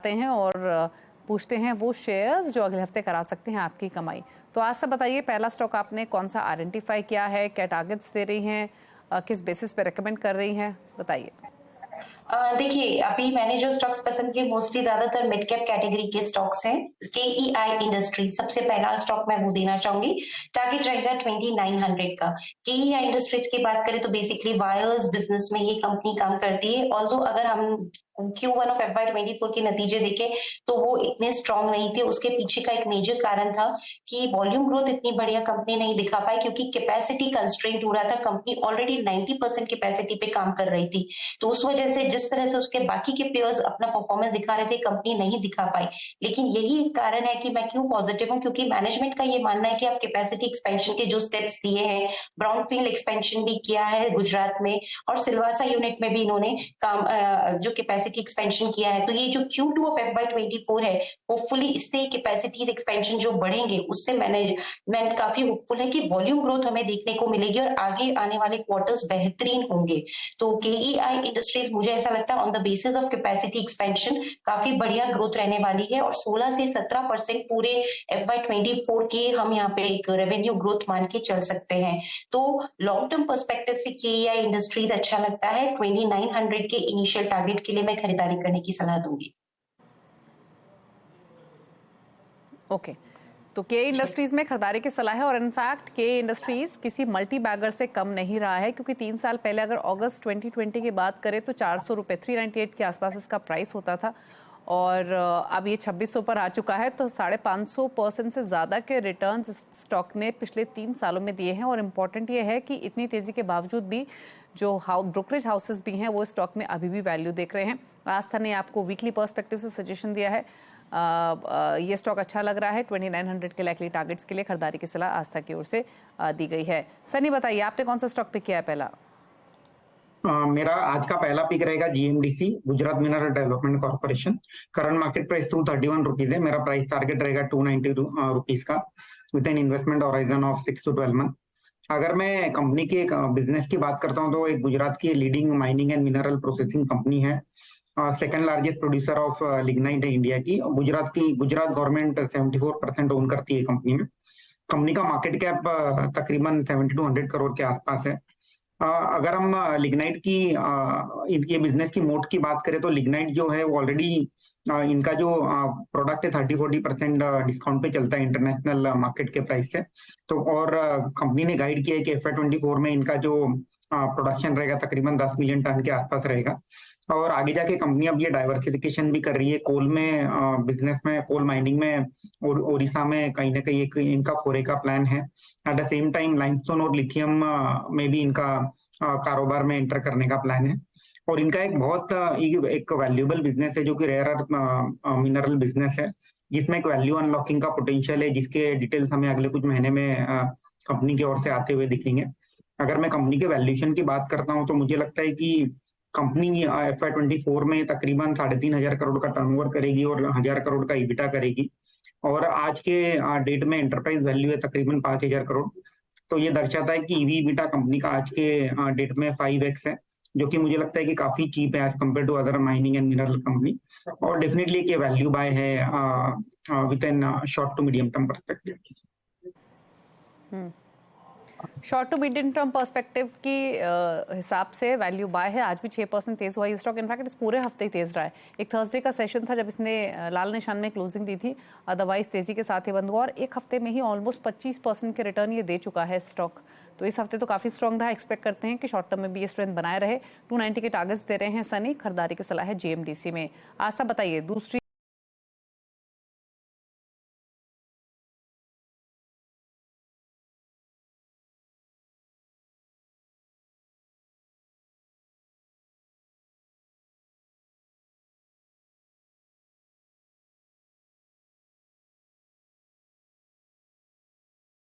हैं और पूछते हैं वो शेयर्स जो अगले हफ्ते करा सकते हैं आपकी कमाई। तो आज से बताइए, पहला स्टॉक आपने कौन सा आइडेंटिफाई किया है, क्या टारगेट्स दे रही हैं, किस बेसिस पे रेकमेंड कर रही हैं, बताइए। देखिए, अभी मैंने जो स्टॉक्स पसंद किए मोस्टली ज्यादातर मिड कैप कैटेगरी के स्टॉक्स हैं। केईआई इंडस्ट्री सबसे पहला स्टॉक मैं वो देना चाहूंगी। टारगेट रहेगा 2900 का। केईआई इंडस्ट्रीज की बात करें तो बेसिकली वायर्स बिजनेस में ये कंपनी काम करती है। ऑल्दो अगर हम Q1 ऑफ FY24 के नतीजे देखें तो वो इतने स्ट्रांग नहीं थे। उसके पीछे का एक मेजर कारण था कि वॉल्यूम ग्रोथ इतनी बढ़िया कंपनी नहीं दिखा पाई क्योंकि कैपेसिटी कंस्ट्रेंट हो रहा था। कंपनी ऑलरेडी 90% कैपेसिटी पे काम कर रही थी, तो उस वजह से जिस तरह से उसके बाकी के पेयर्स अपना परफॉर्मेंस दिखा रहे थे, कंपनी नहीं दिखा पाई। लेकिन यही एक कारण है कि मैं क्यों पॉजिटिव हूँ, क्योंकि मैनेजमेंट का ये मानना है कि आप कैपेसिटी एक्सपेंशन के जो स्टेप्स दिए हैं, ब्राउनफील्ड एक्सपेंशन भी किया है गुजरात में और सिलवासा यूनिट में भी इन्होंने काम जो कैपेसिटी एक्सपेंशन किया है, तो ये जो Q2 ऑफ FY24 है, होपफुली इससे कैपेसिटीज एक्सपेंशन जो बढ़ेंगे उससे मैनेजमेंट काफी होपफुल है कि वॉल्यूम ग्रोथ हमें देखने को मिलेगी और आगे आने वाले क्वार्टर्स बेहतरीन होंगे। तो केईआई इंडस्ट्रीज मुझे ऐसा लगता है on the basis of capacity expansion काफी बढ़िया ग्रोथ रहने वाली है और 16 से 17% पूरे FY24 के हम यहाँ पे एक रेवेन्यू ग्रोथ मान के चल सकते हैं। तो लॉन्ग टर्म पर्सपेक्टिव से केईआई इंडस्ट्रीज अच्छा लगता है। 2900 के इनिशियल टारगेट के लिए मैं खरीदारी करने की सलाह दूंगी। ओके, तो के इंडस्ट्रीज में खरीदारी की सलाह है और इनफैक्ट के इंडस्ट्रीज किसी मल्टी बैगर से कम नहीं रहा है, क्योंकि 3 साल पहले अगर अगस्त 2020 की बात करें तो 400 रुपये 398 के आसपास इसका प्राइस होता था और अब ये 2600 पर आ चुका है। तो 550% से ज़्यादा के रिटर्न स्टॉक ने पिछले 3 सालों में दिए हैं। और इम्पॉर्टेंट ये है कि इतनी तेज़ी के बावजूद भी जो ब्रोकरेज हाउसेस भी हैं वो स्टॉक में अभी भी वैल्यू देख रहे हैं। आस्था ने आपको वीकली पर्सपेक्टिव से सजेशन दिया है, ये स्टॉक अच्छा लग रहा है। 2900 के लाइकली टारगेट्स के लिए खरीदारी की सलाह आस्था की ओर से दी गई है। सनी बताइए, आपने कौन सा स्टॉक पिक किया है पहला? मेरा आज का पहला पिक रहेगा GMDC, Gujarat mineral development corporation. Current market price 231 rupees है। मेरा प्राइस टारगेट रहेगा 290 रुपीज का with an investment horizon of 6 to 12 month. अगर मैं कंपनी के बिजनेस की बात करता हूं तो एक गुजरात की leading mining and mineral processing company है। Second largest producer of lignite है इंडिया की। गुजरात गवर्नमेंट 74% ओन करती है कंपनी में। कंपनी का मार्केट कैप तकरीबन 70 to 100 करोड़ के आसपास है। अगर हम लिग्नाइट की इनके बिजनेस की मोड की बात करें तो लिग्नाइट जो है वो ऑलरेडी इनका जो प्रोडक्ट है 30-40% डिस्काउंट पे चलता है इंटरनेशनल मार्केट के प्राइस से। तो और कंपनी ने गाइड किया है कि FY24 में इनका जो प्रोडक्शन रहेगा तकरीबन 10 मिलियन टन के आसपास रहेगा। और आगे जाके कंपनी अब ये डाइवर्सिफिकेशन भी कर रही है कोल में, बिजनेस में, कोल माइनिंग में और ओडिशा में कहीं ना कहीं एक इनका फोरे का प्लान है। At the same time limestone और लिथियम में भी इनका कारोबार में एंटर करने का प्लान है। और इनका एक बहुत एक वैल्यूएबल बिजनेस है जो कि रेयर अर्थ मिनरल बिजनेस है, जिसमें एक वैल्यू अनलॉकिंग का पोटेंशियल है, जिसके डिटेल्स हमें अगले कुछ महीने में कंपनी की ओर से आते हुए दिखेंगे। अगर मैं कंपनी के वैल्यूएशन की बात करता हूं तो मुझे लगता है कि कंपनी FY24 में तकरीबन 3500 करोड़ का टर्नओवर करेगी और 1000 करोड़ का EBITDA करेगी। और आज के डेट में एंटरप्राइज वैल्यू है तकरीबन 5000 करोड़। तो ये दर्शाता है कि EV EBITDA कंपनी का आज के डेट में 5x है, जो कि मुझे लगता है कि काफी चीप है as compare to other mining and mineral company. और डेफिनेटली ये वैल्यू बाय है with an short to medium term perspective. Short to medium term perspective की हिसाब से वैल्यू बाय है। आज भी 6% तेज हुआ ये स्टॉक। इनफैक्ट इस पूरे हफ्ते ही तेज रहा है। एक थर्सडे का सेशन था जब इसने लाल निशान में क्लोजिंग दी थी, अदरवाइज तेजी के साथ ही बंद हुआ और एक हफ्ते में ही ऑलमोस्ट 25% के रिटर्न ये दे चुका है स्टॉक। तो इस हफ्ते तो काफी स्ट्रॉन्ग रहा। एक्सपेक्ट करते हैं कि शॉर्ट टर्म में भी ये स्ट्रेंथ बनाए रहे। 290 के टारगेट्स दे रहे हैं सनी। खरीदारी की सलाह है GMDC में। आस्था बताइए, दूसरी